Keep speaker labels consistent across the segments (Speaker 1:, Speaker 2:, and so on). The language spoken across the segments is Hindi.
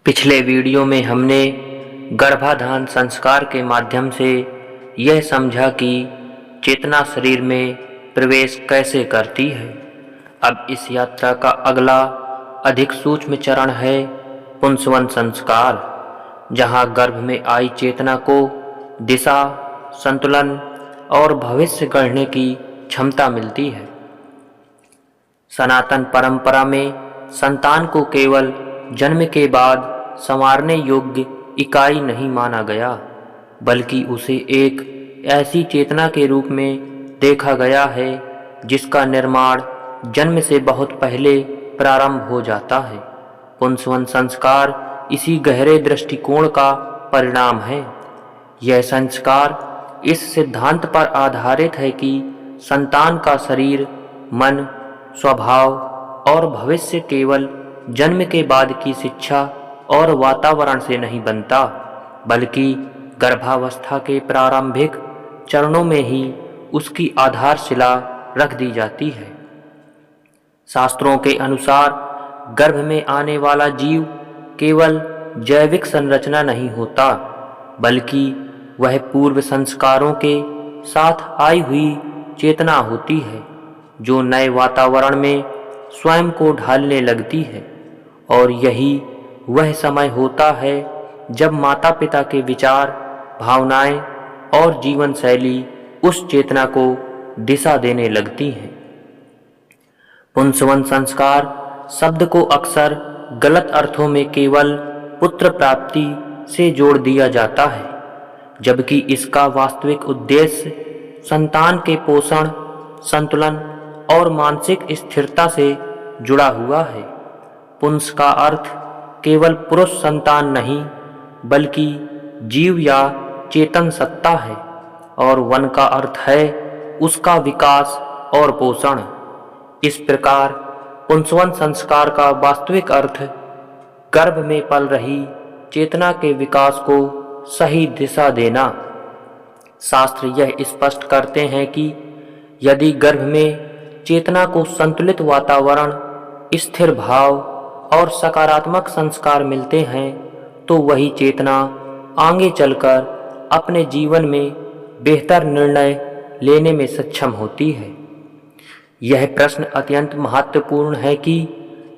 Speaker 1: पिछले वीडियो में हमने गर्भाधान संस्कार के माध्यम से यह समझा कि चेतना शरीर में प्रवेश कैसे करती है। अब इस यात्रा का अगला अधिक सूक्ष्म चरण है पुंसवन संस्कार, जहाँ गर्भ में आई चेतना को दिशा, संतुलन और भविष्य गढ़ने की क्षमता मिलती है। सनातन परंपरा में संतान को केवल जन्म के बाद संवारने योग्य इकाई नहीं माना गया, बल्कि उसे एक ऐसी चेतना के रूप में देखा गया है जिसका निर्माण जन्म से बहुत पहले प्रारंभ हो जाता है। पुंसवन संस्कार इसी गहरे दृष्टिकोण का परिणाम है। यह संस्कार इस सिद्धांत पर आधारित है कि संतान का शरीर, मन, स्वभाव और भविष्य केवल जन्म के बाद की शिक्षा और वातावरण से नहीं बनता, बल्कि गर्भावस्था के प्रारंभिक चरणों में ही उसकी आधारशिला रख दी जाती है। शास्त्रों के अनुसार गर्भ में आने वाला जीव केवल जैविक संरचना नहीं होता, बल्कि वह पूर्व संस्कारों के साथ आई हुई चेतना होती है जो नए वातावरण में स्वयं को ढालने लगती है। और यही वह समय होता है जब माता पिता के विचार, भावनाएं और जीवन शैली उस चेतना को दिशा देने लगती हैं। पुंसवन संस्कार शब्द को अक्सर गलत अर्थों में केवल पुत्र प्राप्ति से जोड़ दिया जाता है, जबकि इसका वास्तविक उद्देश्य संतान के पोषण, संतुलन और मानसिक स्थिरता से जुड़ा हुआ है। पुंस का अर्थ केवल पुरुष संतान नहीं, बल्कि जीव या चेतन सत्ता है, और वन का अर्थ है उसका विकास और पोषण। इस प्रकार पुंसवन संस्कार का वास्तविक अर्थ गर्भ में पल रही चेतना के विकास को सही दिशा देना। शास्त्र यह स्पष्ट करते हैं कि यदि गर्भ में चेतना को संतुलित वातावरण, स्थिर भाव और सकारात्मक संस्कार मिलते हैं तो वही चेतना आगे चलकर अपने जीवन में बेहतर निर्णय लेने में सक्षम होती है। यह प्रश्न अत्यंत महत्वपूर्ण है कि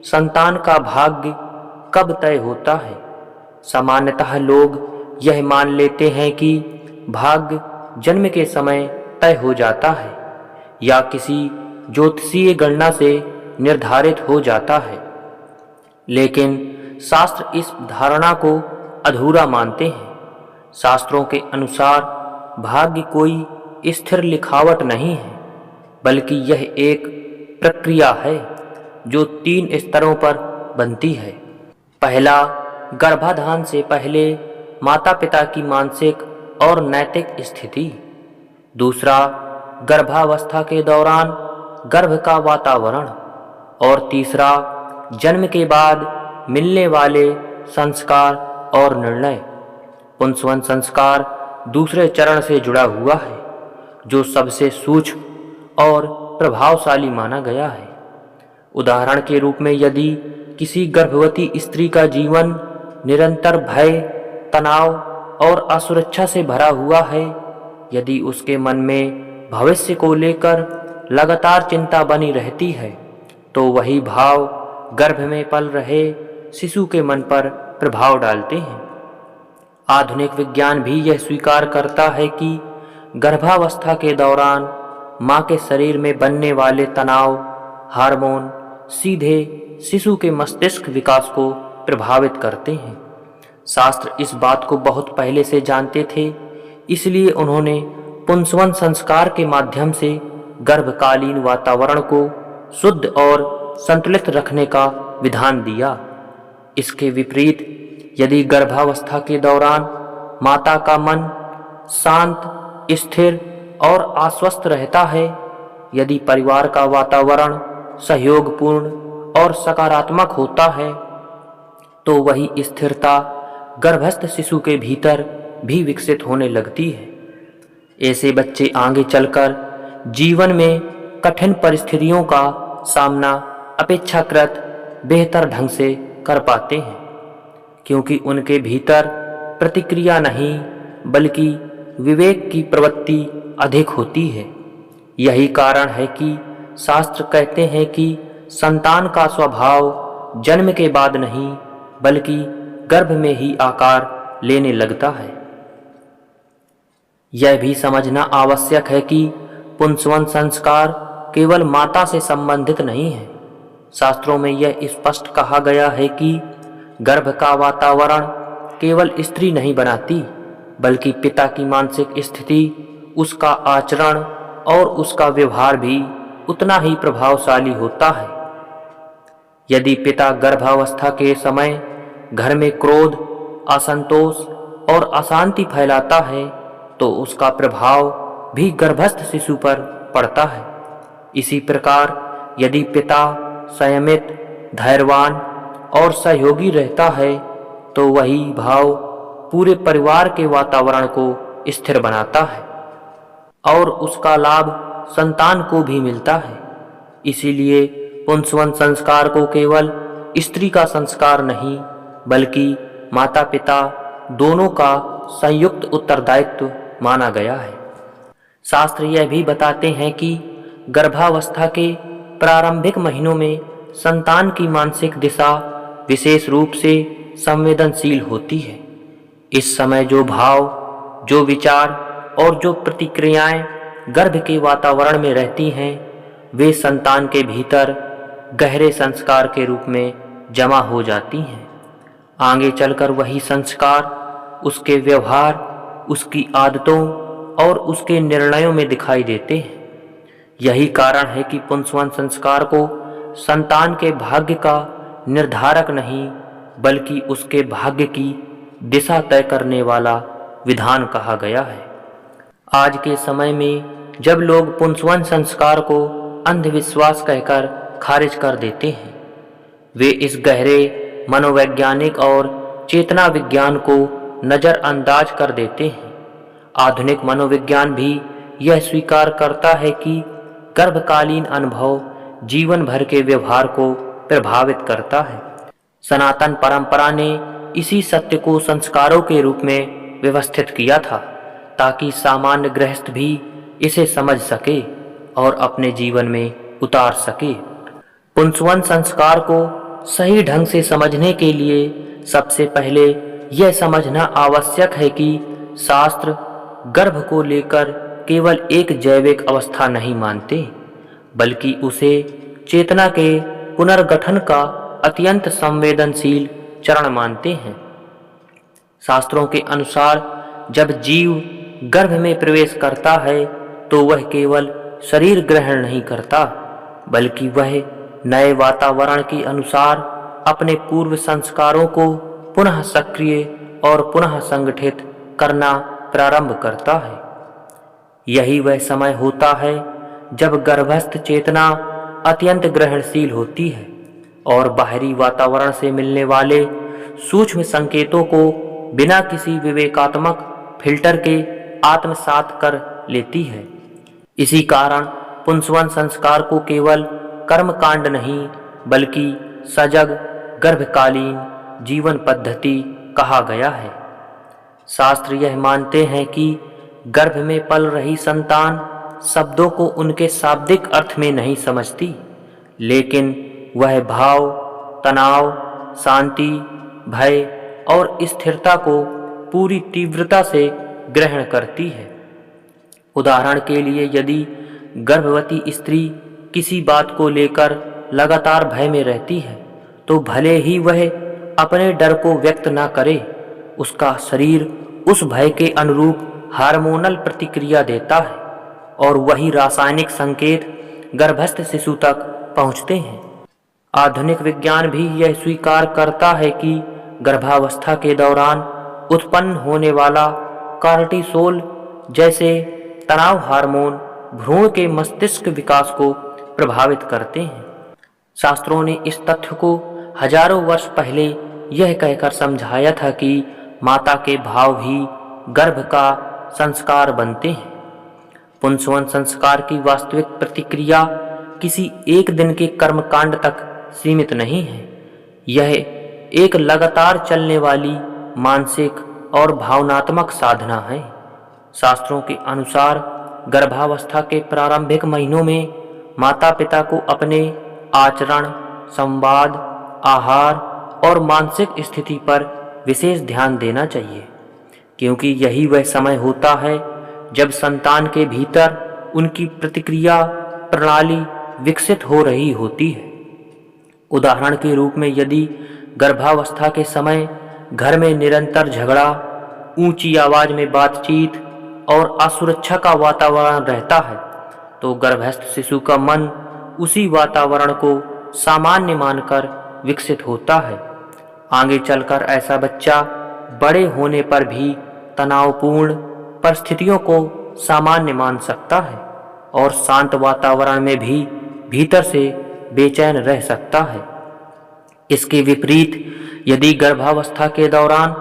Speaker 1: संतान का भाग्य कब तय होता है। सामान्यतः लोग यह मान लेते हैं कि भाग्य जन्म के समय तय हो जाता है या किसी ज्योतिषीय गणना से निर्धारित हो जाता है, लेकिन शास्त्र इस धारणा को अधूरा मानते हैं। शास्त्रों के अनुसार भाग्य कोई स्थिर लिखावट नहीं है, बल्कि यह एक प्रक्रिया है जो 3 स्तरों पर बनती है। पहला, गर्भाधान से पहले माता पिता की मानसिक और नैतिक स्थिति। दूसरा, गर्भावस्था के दौरान गर्भ का वातावरण। और तीसरा, जन्म के बाद मिलने वाले संस्कार और निर्णय। पुंसवन संस्कार दूसरे चरण से जुड़ा हुआ है, जो सबसे सूक्ष्म और प्रभावशाली माना गया है। उदाहरण के रूप में, यदि किसी गर्भवती स्त्री का जीवन निरंतर भय, तनाव और असुरक्षा से भरा हुआ है, यदि उसके मन में भविष्य को लेकर लगातार चिंता बनी रहती है, तो वही भाव गर्भ में पल रहे शिशु के मन पर प्रभाव डालते हैं। आधुनिक विज्ञान भी यह स्वीकार करता है कि गर्भावस्था के दौरान मां के शरीर में बनने वाले तनाव हार्मोन सीधे शिशु के मस्तिष्क विकास को प्रभावित करते हैं। शास्त्र इस बात को बहुत पहले से जानते थे, इसलिए उन्होंने पुंसवन संस्कार के माध्यम से गर्भकालीन वातावरण को शुद्ध और संतुलित रखने का विधान दिया। इसके विपरीत, यदि गर्भावस्था के दौरान माता का मन शांत, स्थिर और आश्वस्त रहता है, यदि परिवार का वातावरण सहयोगपूर्ण और सकारात्मक होता है, तो वही स्थिरता गर्भस्थ शिशु के भीतर भी विकसित होने लगती है। ऐसे बच्चे आगे चलकर जीवन में कठिन परिस्थितियों का सामना अपेक्षाकृत बेहतर ढंग से कर पाते हैं, क्योंकि उनके भीतर प्रतिक्रिया नहीं बल्कि विवेक की प्रवृत्ति अधिक होती है। यही कारण है कि शास्त्र कहते हैं कि संतान का स्वभाव जन्म के बाद नहीं बल्कि गर्भ में ही आकार लेने लगता है। यह भी समझना आवश्यक है कि पुंसवन संस्कार केवल माता से संबंधित नहीं है। शास्त्रों में यह स्पष्ट कहा गया है कि गर्भ का वातावरण केवल स्त्री नहीं बनाती बल्कि पिता की मानसिक स्थिति, उसका आचरण और उसका व्यवहार भी उतना ही प्रभावशाली होता है। यदि पिता गर्भावस्था के समय घर में क्रोध, असंतोष और अशांति फैलाता है तो उसका प्रभाव भी गर्भस्थ शिशु पर पड़ता है। इसी प्रकार यदि पिता संयमित, धैर्यवान और सहयोगी रहता है तो वही भाव पूरे परिवार के वातावरण को स्थिर बनाता है और उसका लाभ संतान को भी मिलता है। इसीलिए पुंसवन संस्कार को केवल स्त्री का संस्कार नहीं बल्कि माता पिता दोनों का संयुक्त उत्तरदायित्व माना गया है। शास्त्र यह भी बताते हैं कि गर्भावस्था के प्रारंभिक महीनों में संतान की मानसिक दिशा विशेष रूप से संवेदनशील होती है। इस समय जो भाव, जो विचार और जो प्रतिक्रियाएं गर्भ के वातावरण में रहती हैं वे संतान के भीतर गहरे संस्कार के रूप में जमा हो जाती हैं। आगे चलकर वही संस्कार उसके व्यवहार, उसकी आदतों और उसके निर्णयों में दिखाई देते हैं। यही कारण है कि पुंसवन संस्कार को संतान के भाग्य का निर्धारक नहीं बल्कि उसके भाग्य की दिशा तय करने वाला विधान कहा गया है। आज के समय में जब लोग पुंसवन संस्कार को अंधविश्वास कहकर खारिज कर देते हैं, वे इस गहरे मनोवैज्ञानिक और चेतना विज्ञान को नज़रअंदाज कर देते हैं। आधुनिक मनोविज्ञान भी यह स्वीकार करता है कि गर्भकालीन अनुभव जीवन भर के व्यवहार को प्रभावित करता है। सनातन परंपरा ने इसी सत्य को संस्कारों के रूप में व्यवस्थित किया था ताकि सामान्य गृहस्थ भी इसे समझ सके और अपने जीवन में उतार सके। पुंसवन संस्कार को सही ढंग से समझने के लिए सबसे पहले यह समझना आवश्यक है कि शास्त्र गर्भ को लेकर केवल एक जैविक अवस्था नहीं मानते बल्कि उसे चेतना के पुनर्गठन का अत्यंत संवेदनशील चरण मानते हैं। शास्त्रों के अनुसार जब जीव गर्भ में प्रवेश करता है तो वह केवल शरीर ग्रहण नहीं करता बल्कि वह नए वातावरण के अनुसार अपने पूर्व संस्कारों को पुनः सक्रिय और पुनः संगठित करना प्रारंभ करता है। यही वह समय होता है जब गर्भस्थ चेतना अत्यंत ग्रहणशील होती है और बाहरी वातावरण से मिलने वाले सूक्ष्म संकेतों को बिना किसी विवेकात्मक फिल्टर के आत्मसात कर लेती है। इसी कारण पुंसवन संस्कार को केवल कर्मकांड नहीं बल्कि सजग गर्भकालीन जीवन पद्धति कहा गया है। शास्त्र यह मानते हैं कि गर्भ में पल रही संतान शब्दों को उनके शाब्दिक अर्थ में नहीं समझती, लेकिन वह भाव, तनाव, शांति, भय और स्थिरता को पूरी तीव्रता से ग्रहण करती है। उदाहरण के लिए यदि गर्भवती स्त्री किसी बात को लेकर लगातार भय में रहती है तो भले ही वह अपने डर को व्यक्त न करे, उसका शरीर उस भय के अनुरूप हार्मोनल प्रतिक्रिया देता है और वही रासायनिक संकेत गर्भस्थ शिशु तक पहुंचते हैं। आधुनिक विज्ञान भी यह स्वीकार करता है कि गर्भावस्था के दौरान उत्पन्न होने वाला कॉर्टिसोल जैसे तनाव हार्मोन भ्रूण के मस्तिष्क विकास को प्रभावित करते हैं। शास्त्रों ने इस तथ्य को हजारों वर्ष पहले यह कहकर समझाया था कि माता के भाव भी गर्भ का संस्कार बनते हैं। पुंसवन संस्कार की वास्तविक प्रतिक्रिया किसी एक दिन के कर्मकांड तक सीमित नहीं है। यह एक लगातार चलने वाली मानसिक और भावनात्मक साधना है। शास्त्रों के अनुसार गर्भावस्था के प्रारंभिक महीनों में माता पिता को अपने आचरण, संवाद, आहार और मानसिक स्थिति पर विशेष ध्यान देना चाहिए, क्योंकि यही वह समय होता है जब संतान के भीतर उनकी प्रतिक्रिया प्रणाली विकसित हो रही होती है। उदाहरण के रूप में यदि गर्भावस्था के समय घर में निरंतर झगड़ा, ऊंची आवाज में बातचीत और असुरक्षा का वातावरण रहता है, तो गर्भस्थ शिशु का मन उसी वातावरण को सामान्य मानकर विकसित होता है। आगे चलकर ऐसा बच्चा बड़े होने पर भी तनावपूर्ण परिस्थितियों को सामान्य मान सकता है और शांत वातावरण में भी भीतर से बेचैन रह सकता है। इसके विपरीत यदि गर्भावस्था के दौरान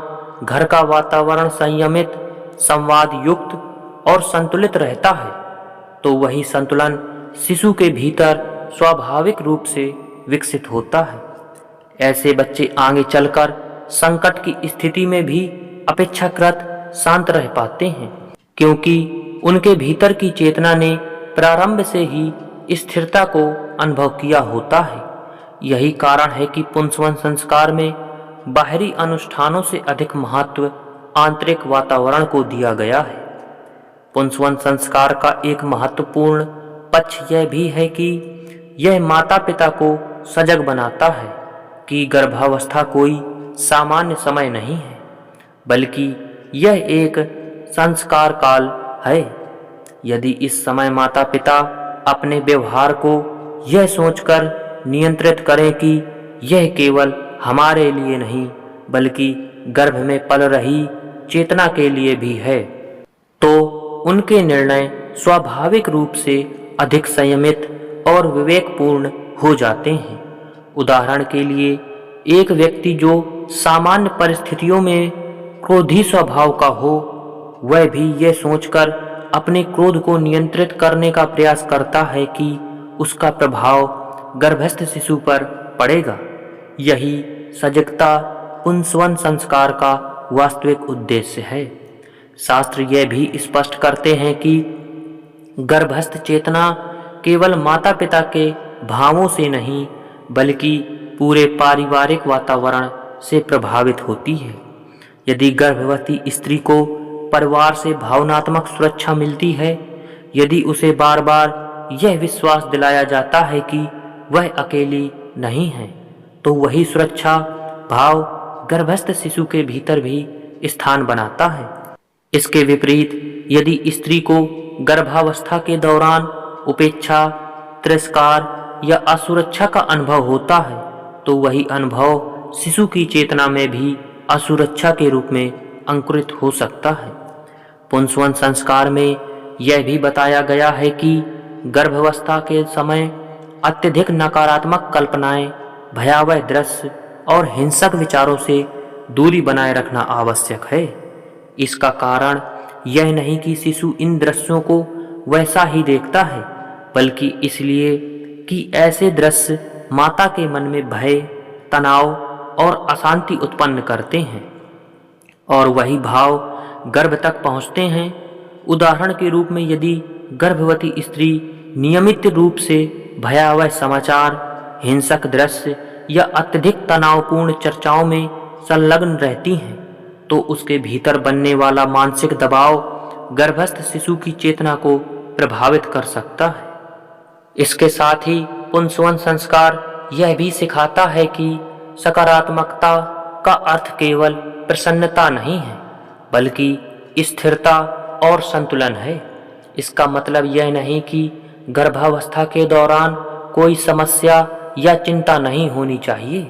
Speaker 1: घर का वातावरण संयमित, संवाद युक्त और संतुलित रहता है, तो वही संतुलन शिशु के भीतर स्वाभाविक रूप से विकसित होता है। ऐसे बच्चे आगे चलकर संकट की स्थिति में भी अपेक्षाकृत शांत रह पाते हैं, क्योंकि उनके भीतर की चेतना ने प्रारंभ से ही स्थिरता को अनुभव किया होता है। यही कारण है कि पुंसवन संस्कार में बाहरी अनुष्ठानों से अधिक महत्व आंतरिक वातावरण को दिया गया है। पुंसवन संस्कार का एक महत्वपूर्ण पक्ष यह भी है कि यह माता पिता को सजग बनाता है कि गर्भावस्था कोई सामान्य समय नहीं है, बल्कि यह एक संस्कार काल है। यदि इस समय माता पिता अपने व्यवहार को यह सोचकर नियंत्रित करें कि यह केवल हमारे लिए नहीं बल्कि गर्भ में पल रही चेतना के लिए भी है, तो उनके निर्णय स्वाभाविक रूप से अधिक संयमित और विवेकपूर्ण हो जाते हैं। उदाहरण के लिए एक व्यक्ति जो सामान्य परिस्थितियों में क्रोधी स्वभाव का हो, वह भी यह सोचकर अपने क्रोध को नियंत्रित करने का प्रयास करता है कि उसका प्रभाव गर्भस्थ शिशु पर पड़ेगा। यही सजगता पुंसवन संस्कार का वास्तविक उद्देश्य है। शास्त्र यह भी स्पष्ट करते हैं कि गर्भस्थ चेतना केवल माता पिता के भावों से नहीं बल्कि पूरे पारिवारिक वातावरण से प्रभावित होती है। यदि गर्भवती स्त्री को परिवार से भावनात्मक सुरक्षा मिलती है, यदि उसे बार बार यह विश्वास दिलाया जाता है कि वह अकेली नहीं है, तो वही सुरक्षा भाव गर्भस्थ शिशु के भीतर भी स्थान बनाता है। इसके विपरीत यदि स्त्री को गर्भावस्था के दौरान उपेक्षा, तिरस्कार या असुरक्षा का अनुभव होता है, तो वही अनुभव शिशु की चेतना में भी असुरक्षा के रूप में अंकुरित हो सकता है। पुंसवन संस्कार में यह भी बताया गया है कि गर्भावस्था के समय अत्यधिक नकारात्मक कल्पनाएं, भयावह दृश्य और हिंसक विचारों से दूरी बनाए रखना आवश्यक है। इसका कारण यह नहीं कि शिशु इन दृश्यों को वैसा ही देखता है, बल्कि इसलिए कि ऐसे दृश्य माता के मन में भय, तनाव और अशांति उत्पन्न करते हैं और वही भाव गर्भ तक पहुंचते हैं। उदाहरण के रूप में यदि गर्भवती स्त्री नियमित रूप से भयावह समाचार, हिंसक दृश्य या अत्यधिक तनावपूर्ण चर्चाओं में संलग्न रहती हैं, तो उसके भीतर बनने वाला मानसिक दबाव गर्भस्थ शिशु की चेतना को प्रभावित कर सकता है। इसके साथ ही पुंसवन संस्कार यह भी सिखाता है कि सकारात्मकता का अर्थ केवल प्रसन्नता नहीं है, बल्कि स्थिरता और संतुलन है। इसका मतलब यह नहीं कि गर्भावस्था के दौरान कोई समस्या या चिंता नहीं होनी चाहिए,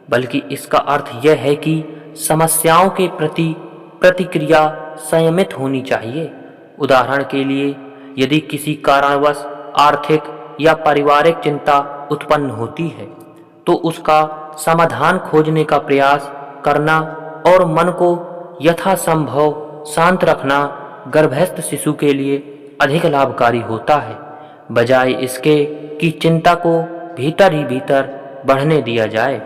Speaker 1: बल्कि इसका अर्थ यह है कि समस्याओं के प्रति प्रतिक्रिया संयमित होनी चाहिए। उदाहरण के लिए यदि किसी कारणवश आर्थिक या पारिवारिक चिंता उत्पन्न होती है, तो उसका समाधान खोजने का प्रयास करना और मन को यथासंभव शांत रखना गर्भस्थ शिशु के लिए अधिक लाभकारी होता है, बजाय इसके कि चिंता को भीतर ही भीतर बढ़ने दिया जाए।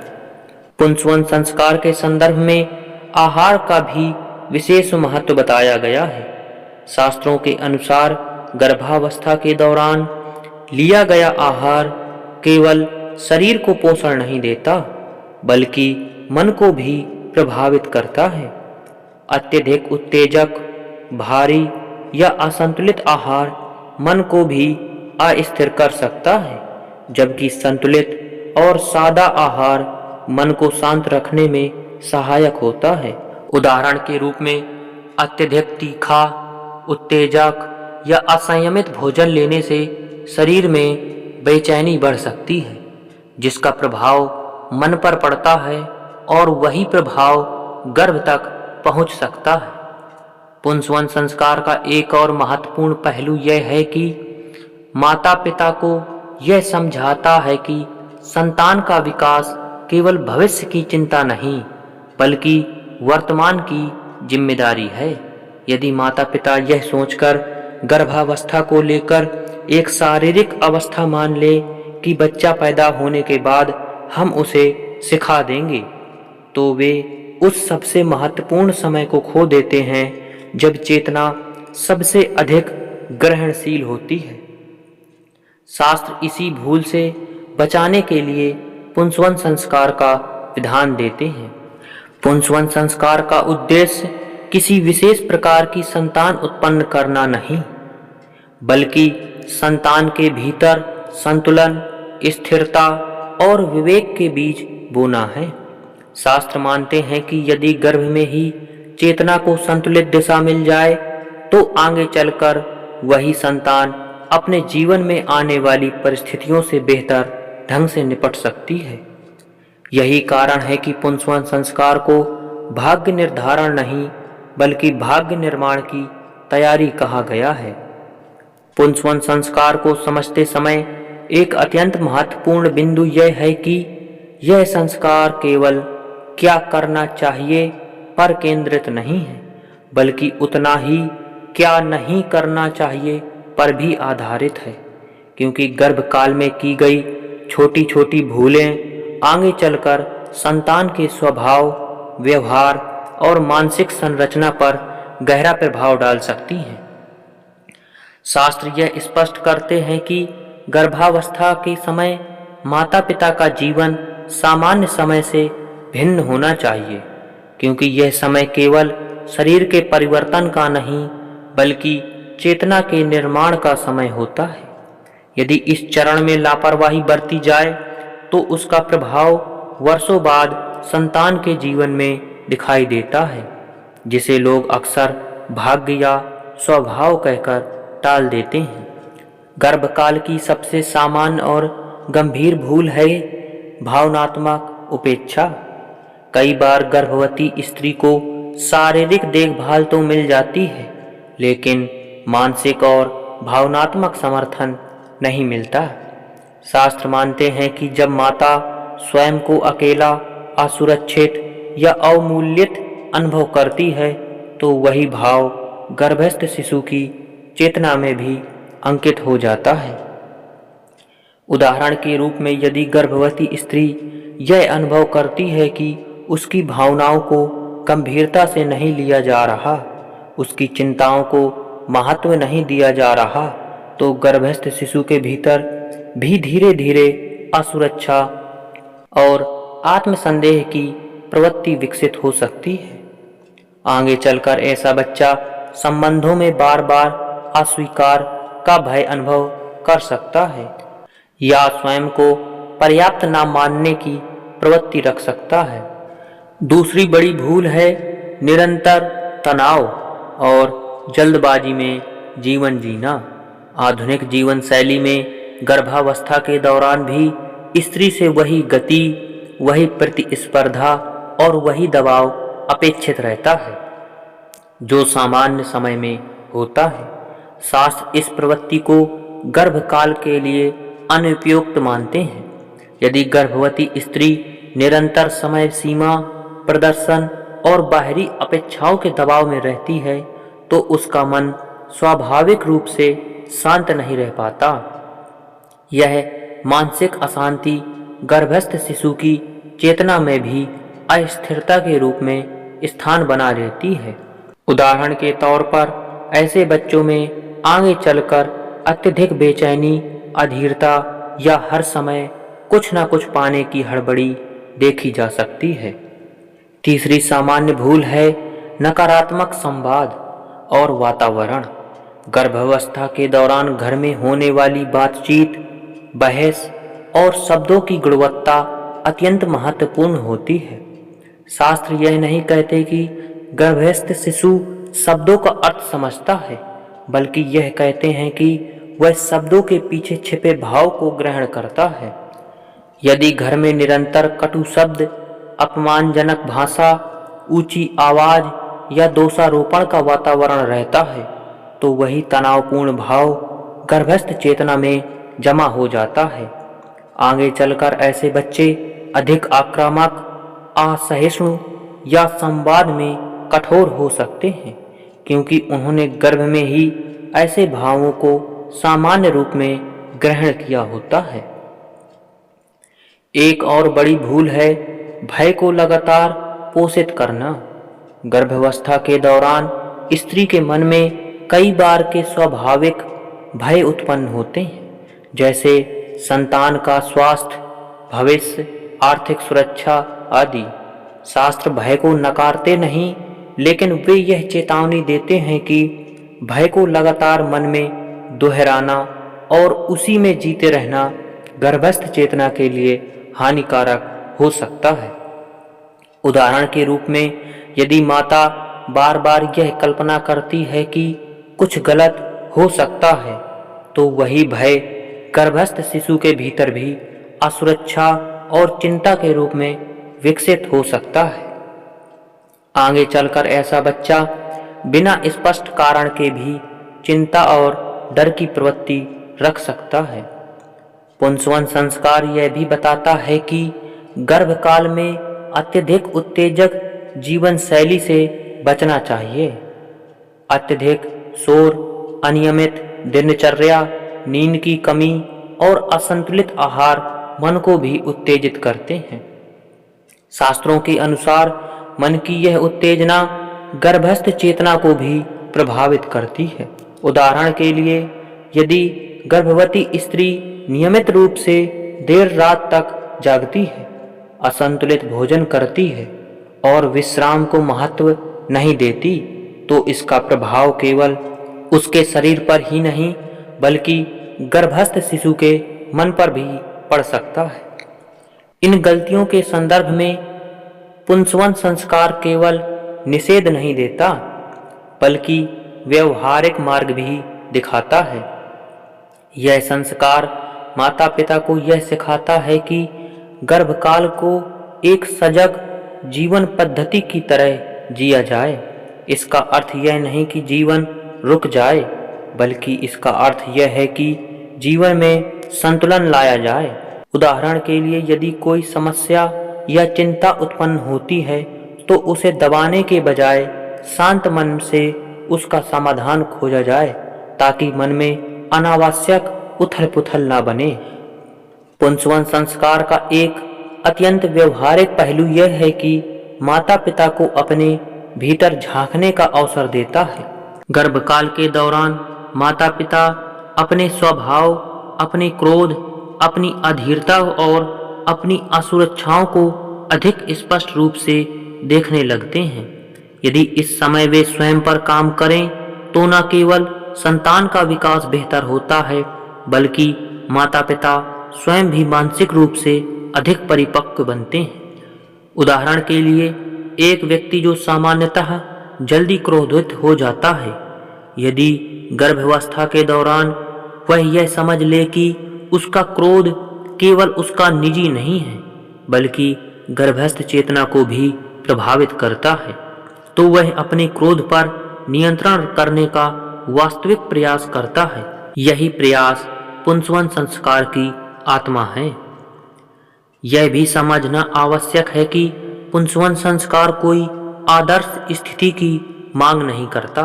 Speaker 1: पुंसवन संस्कार के संदर्भ में आहार का भी विशेष महत्व बताया गया है। शास्त्रों के अनुसार गर्भावस्था के दौरान लिया गया आहार केवल शरीर को पोषण नहीं देता, बल्कि मन को भी प्रभावित करता है। अत्यधिक उत्तेजक, भारी या असंतुलित आहार मन को भी अस्थिर कर सकता है, जबकि संतुलित और सादा आहार मन को शांत रखने में सहायक होता है। उदाहरण के रूप में अत्यधिक तीखा, उत्तेजक या असंयमित भोजन लेने से शरीर में बेचैनी बढ़ सकती है, जिसका प्रभाव मन पर पड़ता है और वही प्रभाव गर्भ तक पहुंच सकता है। पुंसवन संस्कार का एक और महत्वपूर्ण पहलू यह है कि माता पिता को यह समझाता है कि संतान का विकास केवल भविष्य की चिंता नहीं, बल्कि वर्तमान की जिम्मेदारी है। यदि माता पिता यह सोचकर गर्भावस्था को लेकर एक शारीरिक अवस्था मान ले कि बच्चा पैदा होने के बाद हम उसे सिखा देंगे, तो वे उस सबसे महत्वपूर्ण समय को खो देते हैं जब चेतना सबसे अधिक ग्रहणशील होती है। शास्त्र इसी भूल से बचाने के लिए पुंसवन संस्कार का विधान देते हैं। पुंसवन संस्कार का उद्देश्य किसी विशेष प्रकार की संतान उत्पन्न करना नहीं, बल्कि संतान के भीतर संतुलन, स्थिरता और विवेक के बीज बोना है। शास्त्र मानते हैं कि यदि गर्भ में ही चेतना को संतुलित दिशा मिल जाए, तो आगे चलकर वही संतान अपने जीवन में आने वाली परिस्थितियों से बेहतर ढंग से निपट सकती है। यही कारण है कि पुंसवन संस्कार को भाग्य निर्धारण नहीं, बल्कि भाग्य निर्माण की तैयारी कहा गया है। पुंसवन संस्कार को समझते समय एक अत्यंत महत्वपूर्ण बिंदु यह है कि यह संस्कार केवल क्या करना चाहिए पर केंद्रित नहीं है, बल्कि उतना ही क्या नहीं करना चाहिए पर भी आधारित है, क्योंकि गर्भकाल में की गई छोटी छोटी भूलें आगे चलकर संतान के स्वभाव, व्यवहार और मानसिक संरचना पर गहरा प्रभाव डाल सकती हैं। शास्त्र यह स्पष्ट करते हैं कि गर्भावस्था के समय माता पिता का जीवन सामान्य समय से भिन्न होना चाहिए, क्योंकि यह समय केवल शरीर के परिवर्तन का नहीं, बल्कि चेतना के निर्माण का समय होता है। यदि इस चरण में लापरवाही बरती जाए, तो उसका प्रभाव वर्षों बाद संतान के जीवन में दिखाई देता है, जिसे लोग अक्सर भाग्य या स्वभाव कहकर टाल देते हैं। गर्भकाल की सबसे सामान्य और गंभीर भूल है भावनात्मक उपेक्षा। कई बार गर्भवती स्त्री को शारीरिक देखभाल तो मिल जाती है, लेकिन मानसिक और भावनात्मक समर्थन नहीं मिलता। शास्त्र मानते हैं कि जब माता स्वयं को अकेला, असुरक्षित या अवमूल्यित अनुभव करती है, तो वही भाव गर्भस्थ शिशु की चेतना में भी अंकित हो जाता है। उदाहरण के रूप में यदि गर्भवती स्त्री यह अनुभव करती है कि उसकी भावनाओं को गंभीरता से नहीं लिया जा रहा, उसकी चिंताओं को महत्व नहीं दिया जा रहा, तो गर्भस्थ शिशु के भीतर भी धीरे धीरे असुरक्षा और आत्मसंदेह की प्रवृत्ति विकसित हो सकती है। आगे चलकर ऐसा बच्चा संबंधों में बार बार अस्वीकार का भय अनुभव कर सकता है या स्वयं को पर्याप्त न मानने की प्रवृत्ति रख सकता है। दूसरी बड़ी भूल है निरंतर तनाव और जल्दबाजी में जीवन जीना। आधुनिक जीवन शैली में गर्भावस्था के दौरान भी स्त्री से वही गति, वही प्रतिस्पर्धा और वही दबाव अपेक्षित रहता है जो सामान्य समय में होता है। शास्त्र इस प्रवृत्ति को गर्भकाल के लिए अनुपयुक्त मानते हैं। यदि गर्भवती स्त्री निरंतर समय सीमा, प्रदर्शन और बाहरी अपेक्षाओं के दबाव में रहती है, तो उसका मन स्वाभाविक रूप से शांत नहीं रह पाता। यह मानसिक अशांति गर्भस्थ शिशु की चेतना में भी अस्थिरता के रूप में स्थान बना लेती है। उदाहरण के तौर पर ऐसे बच्चों में आगे चलकर अत्यधिक बेचैनी, अधीरता या हर समय कुछ न कुछ पाने की हड़बड़ी देखी जा सकती है। तीसरी सामान्य भूल है नकारात्मक संवाद और वातावरण। गर्भावस्था के दौरान घर में होने वाली बातचीत, बहस और शब्दों की गुणवत्ता अत्यंत महत्वपूर्ण होती है। शास्त्र यह नहीं कहते कि गर्भस्थ शिशु शब्दों का अर्थ समझता है, बल्कि यह कहते हैं कि वह शब्दों के पीछे छिपे भाव को ग्रहण करता है। यदि घर में निरंतर कटु शब्द, अपमानजनक भाषा, ऊंची आवाज या दोषारोपण का वातावरण रहता है, तो वही तनावपूर्ण भाव गर्भस्थ चेतना में जमा हो जाता है। आगे चलकर ऐसे बच्चे अधिक आक्रामक, असहिष्णु या संवाद में कठोर हो सकते हैं, क्योंकि उन्होंने गर्भ में ही ऐसे भावों को सामान्य रूप में ग्रहण किया होता है। एक और बड़ी भूल है भय को लगातार पोषित करना। गर्भावस्था के दौरान स्त्री के मन में कई बार के स्वाभाविक भय उत्पन्न होते हैं, जैसे संतान का स्वास्थ्य, भविष्य, आर्थिक सुरक्षा आदि। शास्त्र भय को नकारते नहीं, लेकिन वे यह चेतावनी देते हैं कि भय को लगातार मन में दोहराना और उसी में जीते रहना गर्भस्थ चेतना के लिए हानिकारक हो सकता है। उदाहरण के रूप में, यदि माता बार बार यह कल्पना करती है कि कुछ गलत हो सकता है, तो वही भय गर्भस्थ शिशु के भीतर भी असुरक्षा और चिंता के रूप में विकसित हो सकता है। आगे चलकर ऐसा बच्चा बिना स्पष्ट कारण के भी चिंता और डर की प्रवृत्ति रख सकता है। पुंसवन संस्कार यह भी बताता है कि गर्भकाल में अत्यधिक उत्तेजक जीवन शैली से बचना चाहिए। अत्यधिक शोर, अनियमित दिनचर्या, नींद की कमी और असंतुलित आहार मन को भी उत्तेजित करते हैं। शास्त्रों के अनुसार मन की यह उत्तेजना गर्भस्थ चेतना को भी प्रभावित करती है। उदाहरण के लिए, यदि गर्भवती स्त्री नियमित रूप से देर रात तक जागती है, असंतुलित भोजन करती है और विश्राम को महत्व नहीं देती, तो इसका प्रभाव केवल उसके शरीर पर ही नहीं, बल्कि गर्भस्थ शिशु के मन पर भी पड़ सकता है। इन गलतियों के संदर्भ में पुंसवन संस्कार केवल निषेध नहीं देता, बल्कि व्यवहारिक मार्ग भी दिखाता है। यह संस्कार माता पिता को यह सिखाता है कि गर्भकाल को एक सजग जीवन पद्धति की तरह जिया जाए। इसका अर्थ यह नहीं कि जीवन रुक जाए, बल्कि इसका अर्थ यह है कि जीवन में संतुलन लाया जाए। उदाहरण के लिए, यदि कोई समस्या या चिंता उत्पन्न होती है, तो उसे दबाने के बजाय शांत मन से उसका समाधान खोजा जाए, ताकि मन में अनावश्यक उथल पुथल ना बने। पुंसवन संस्कार का एक अत्यंत व्यवहारिक पहलू यह है कि माता पिता को अपने भीतर झांकने का अवसर देता है। गर्भकाल के दौरान माता पिता अपने स्वभाव, अपने क्रोध, अपनी अधीरता और अपनी असुरक्षाओं को अधिक स्पष्ट रूप से देखने लगते हैं। यदि इस समय वे स्वयं पर काम करें, तो न केवल संतान का विकास बेहतर होता है, बल्कि माता पिता स्वयं भी मानसिक रूप से अधिक परिपक्व बनते हैं। उदाहरण के लिए, एक व्यक्ति जो सामान्यतः जल्दी क्रोधित हो जाता है, यदि गर्भावस्था के दौरान वह यह समझ ले कि उसका क्रोध केवल उसका निजी नहीं है, बल्कि गर्भस्थ चेतना को भी प्रभावित करता है, तो वह अपने क्रोध पर नियंत्रण करने का वास्तविक प्रयास करता है। यही प्रयास पुंसवन संस्कार की आत्मा है। यह भी समझना आवश्यक है कि पुंसवन संस्कार कोई आदर्श स्थिति की मांग नहीं करता।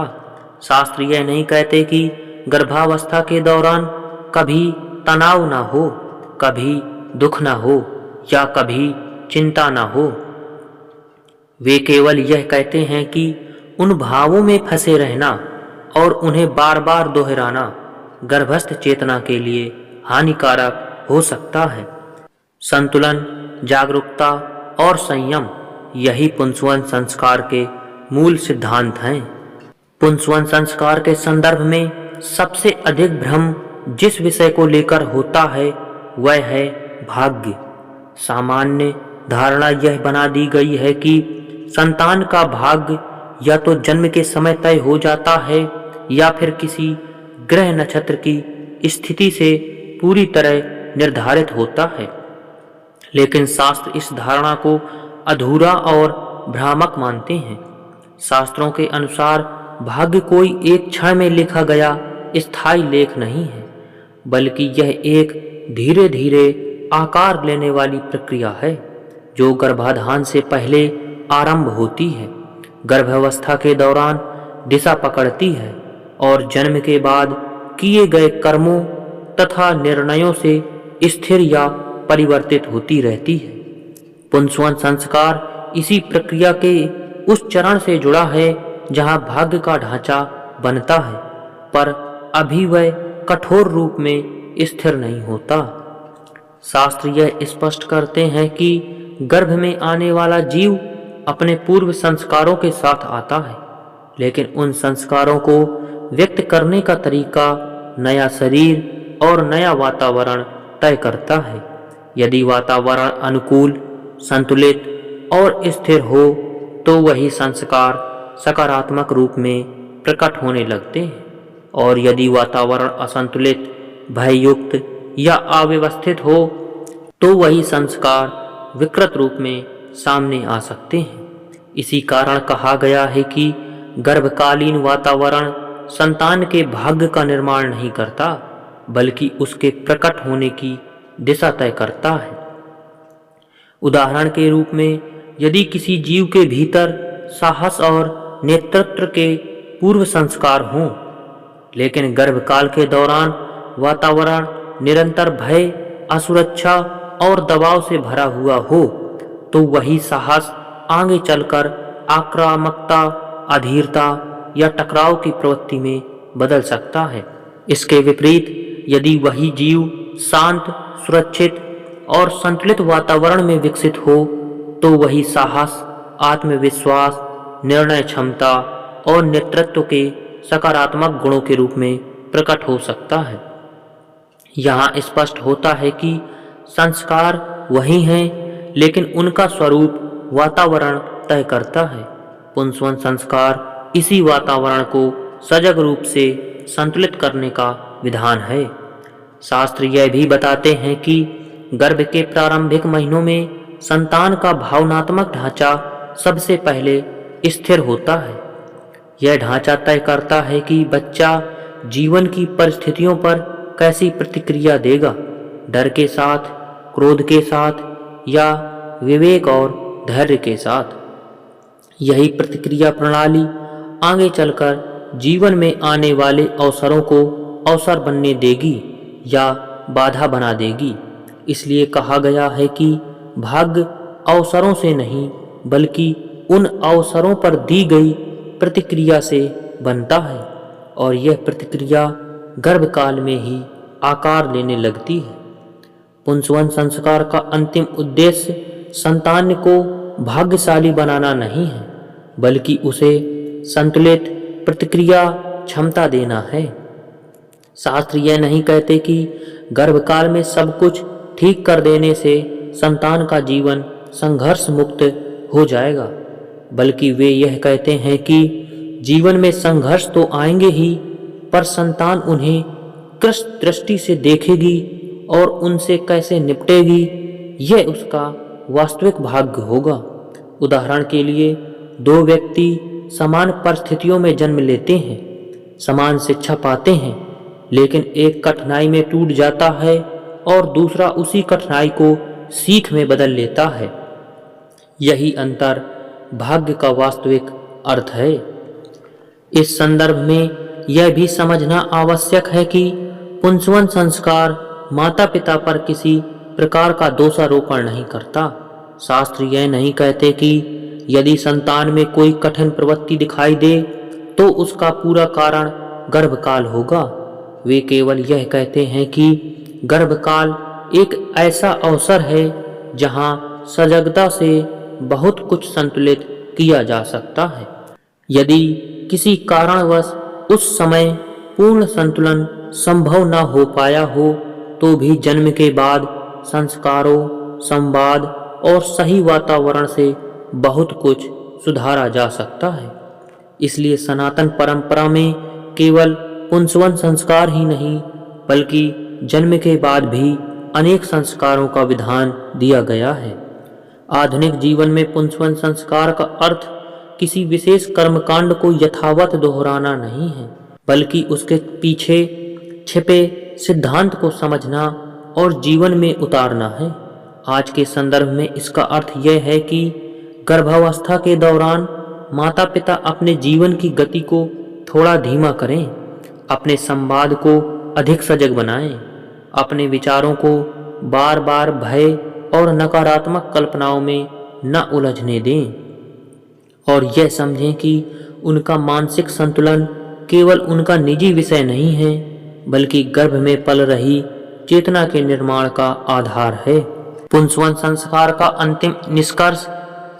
Speaker 1: शास्त्र यह नहीं कहते कि गर्भावस्था के दौरान कभी तनाव ना हो, कभी दुख ना हो या कभी चिंता न हो। वे केवल यह कहते हैं कि उन भावों में फंसे रहना और उन्हें बार बार दोहराना गर्भस्थ चेतना के लिए हानिकारक हो सकता है। संतुलन, जागरूकता और संयम यही पुंसवन संस्कार के मूल सिद्धांत हैं। पुंसवन संस्कार के संदर्भ में सबसे अधिक भ्रम जिस विषय को लेकर होता है वह है भाग्य। सामान्य धारणा यह बना दी गई है कि संतान का भाग्य या तो जन्म के समय तय हो जाता है या फिर किसी ग्रह नक्षत्र की स्थिति से पूरी तरह निर्धारित होता है। लेकिन शास्त्र इस धारणा को अधूरा और भ्रामक मानते हैं। शास्त्रों के अनुसार भाग्य कोई एक क्षण में लिखा गया स्थायी लेख नहीं है, बल्कि यह एक धीरे धीरे आकार लेने वाली प्रक्रिया है जो गर्भाधान से पहले आरंभ होती है, गर्भावस्था के दौरान दिशा पकड़ती है और जन्म के बाद किए गए कर्मों तथा निर्णयों से स्थिर या परिवर्तित होती रहती है। पुंसवन संस्कार इसी प्रक्रिया के उस चरण से जुड़ा है जहां भाग्य का ढांचा बनता है, पर अभी वह कठोर रूप में स्थिर नहीं होता। शास्त्र यह स्पष्ट करते हैं कि गर्भ में आने वाला जीव अपने पूर्व संस्कारों के साथ आता है, लेकिन उन संस्कारों को व्यक्त करने का तरीका नया शरीर और नया वातावरण तय करता है। यदि वातावरण अनुकूल, संतुलित और स्थिर हो तो वही संस्कार सकारात्मक रूप में प्रकट होने लगते हैं, और यदि वातावरण असंतुलित, भययुक्त या अव्यवस्थित हो तो वही संस्कार विकृत रूप में सामने आ सकते हैं। इसी कारण कहा गया है कि गर्भकालीन वातावरण संतान के भाग्य का निर्माण नहीं करता, बल्कि उसके प्रकट होने की दिशा तय करता है। उदाहरण के रूप में, यदि किसी जीव के भीतर साहस और नेतृत्व के पूर्व संस्कार हों, लेकिन गर्भकाल के दौरान वातावरण निरंतर भय, असुरक्षा और दबाव से भरा हुआ हो, तो वही साहस आगे चलकर आक्रामकता, अधीरता या टकराव की प्रवृत्ति में बदल सकता है। इसके विपरीत, यदि वही जीव शांत, सुरक्षित और संतुलित वातावरण में विकसित हो, तो वही साहस, आत्मविश्वास, निर्णय क्षमता और नेतृत्व के सकारात्मक गुणों के रूप में प्रकट हो सकता है। यहाँ स्पष्ट होता है कि संस्कार वही हैं, लेकिन उनका स्वरूप वातावरण तय करता है। पुंसवन संस्कार इसी वातावरण को सजग रूप से संतुलित करने का विधान है। शास्त्र यह भी बताते हैं कि गर्भ के प्रारंभिक महीनों में संतान का भावनात्मक ढांचा सबसे पहले स्थिर होता है। यह ढांचा तय करता है कि बच्चा जीवन की परिस्थितियों पर कैसी प्रतिक्रिया देगा, डर के साथ, क्रोध के साथ या विवेक और धैर्य के साथ। यही प्रतिक्रिया प्रणाली आगे चलकर जीवन में आने वाले अवसरों को अवसर बनने देगी या बाधा बना देगी। इसलिए कहा गया है कि भाग्य अवसरों से नहीं, बल्कि उन अवसरों पर दी गई प्रतिक्रिया से बनता है, और यह प्रतिक्रिया गर्भकाल में ही आकार लेने लगती है। पुंसवन संस्कार का अंतिम उद्देश्य संतान को भाग्यशाली बनाना नहीं है, बल्कि उसे संतुलित प्रतिक्रिया क्षमता देना है। शास्त्र यह नहीं कहते कि गर्भकाल में सब कुछ ठीक कर देने से संतान का जीवन संघर्ष मुक्त हो जाएगा, बल्कि वे यह कहते हैं कि जीवन में संघर्ष तो आएंगे ही, पर संतान उन्हें कृष्ण दृष्टि से देखेगी और उनसे कैसे निपटेगी, यह उसका वास्तविक भाग्य होगा। उदाहरण के लिए, दो व्यक्ति समान परिस्थितियों में जन्म लेते हैं, समान शिक्षा पाते हैं, लेकिन एक कठिनाई में टूट जाता है और दूसरा उसी कठिनाई को सीख में बदल लेता है। यही अंतर भाग्य का वास्तविक अर्थ है। इस संदर्भ में यह भी समझना आवश्यक है कि पुंसवन संस्कार माता पिता पर किसी प्रकार का दोषारोपण नहीं करता, शास्त्र यह नहीं कहते कि यदि संतान में कोई कठिन प्रवृत्ति दिखाई दे तो उसका पूरा कारण गर्भकाल होगा। वे केवल यह कहते हैं कि गर्भकाल एक ऐसा अवसर है जहां सजगता से बहुत कुछ संतुलित किया जा सकता है। यदि किसी कारणवश उस समय पूर्ण संतुलन संभव न हो पाया हो तो भी जन्म के बाद संस्कारों, संवाद और सही वातावरण से बहुत कुछ सुधारा जा सकता है। इसलिए सनातन परंपरा में केवल पुंसवन संस्कार ही नहीं बल्कि जन्म के बाद भी अनेक संस्कारों का विधान दिया गया है। आधुनिक जीवन में पुंसवन संस्कार का अर्थ किसी विशेष कर्मकांड को यथावत दोहराना नहीं है, बल्कि उसके पीछे छिपे सिद्धांत को समझना और जीवन में उतारना है। आज के संदर्भ में इसका अर्थ यह है कि गर्भावस्था के दौरान माता पिता अपने जीवन की गति को थोड़ा धीमा करें, अपने संवाद को अधिक सजग बनाएं, अपने विचारों को बार बार भय और नकारात्मक कल्पनाओं में न उलझने दें और यह समझें कि उनका मानसिक संतुलन केवल उनका निजी विषय नहीं है बल्कि गर्भ में पल रही चेतना के निर्माण का आधार है। पुंसवन संस्कार का अंतिम निष्कर्ष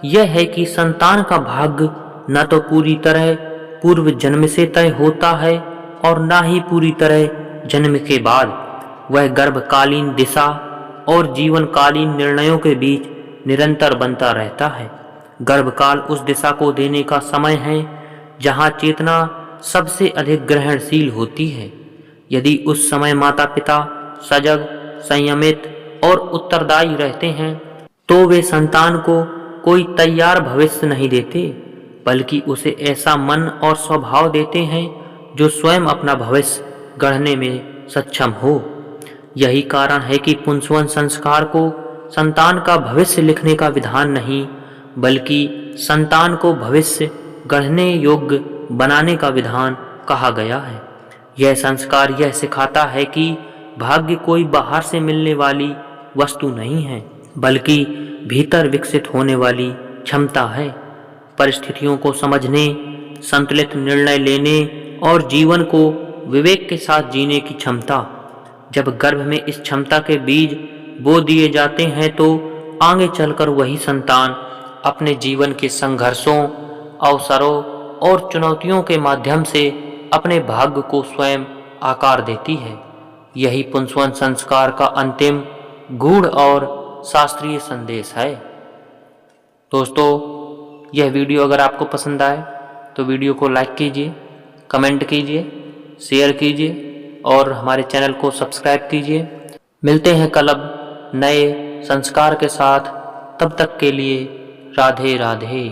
Speaker 1: यह है कि संतान का भाग्य न तो पूरी तरह पूर्व जन्म से तय होता है और न ही पूरी तरह जन्म के बाद। वह गर्भकालीन दिशा और जीवनकालीन निर्णयों के बीच निरंतर बनता रहता है। गर्भकाल उस दिशा को देने का समय है जहां चेतना सबसे अधिक ग्रहणशील होती है। यदि उस समय माता पिता सजग, संयमित और उत्तरदायी रहते हैं तो वे संतान को कोई तैयार भविष्य नहीं देते बल्कि उसे ऐसा मन और स्वभाव देते हैं जो स्वयं अपना भविष्य गढ़ने में सक्षम हो। यही कारण है कि पुंसवन संस्कार को संतान का भविष्य लिखने का विधान नहीं बल्कि संतान को भविष्य गढ़ने योग्य बनाने का विधान कहा गया है। यह संस्कार यह सिखाता है कि भाग्य कोई बाहर से मिलने वाली वस्तु नहीं है बल्कि भीतर विकसित होने वाली क्षमता है। परिस्थितियों को समझने, संतुलित निर्णय लेने और जीवन को विवेक के साथ जीने की क्षमता। जब गर्भ में इस क्षमता के बीज बो दिए जाते हैं तो आगे चलकर वही संतान अपने जीवन के संघर्षों, अवसरों और चुनौतियों के माध्यम से अपने भाग्य को स्वयं आकार देती है। यही पुंसवन संस्कार का अंतिम गूढ़ और शास्त्रीय संदेश है। दोस्तों, यह वीडियो अगर आपको पसंद आए तो वीडियो को लाइक कीजिए, कमेंट कीजिए, शेयर कीजिए और हमारे चैनल को सब्सक्राइब कीजिए। मिलते हैं कल अब नए संस्कार के साथ। तब तक के लिए राधे राधे।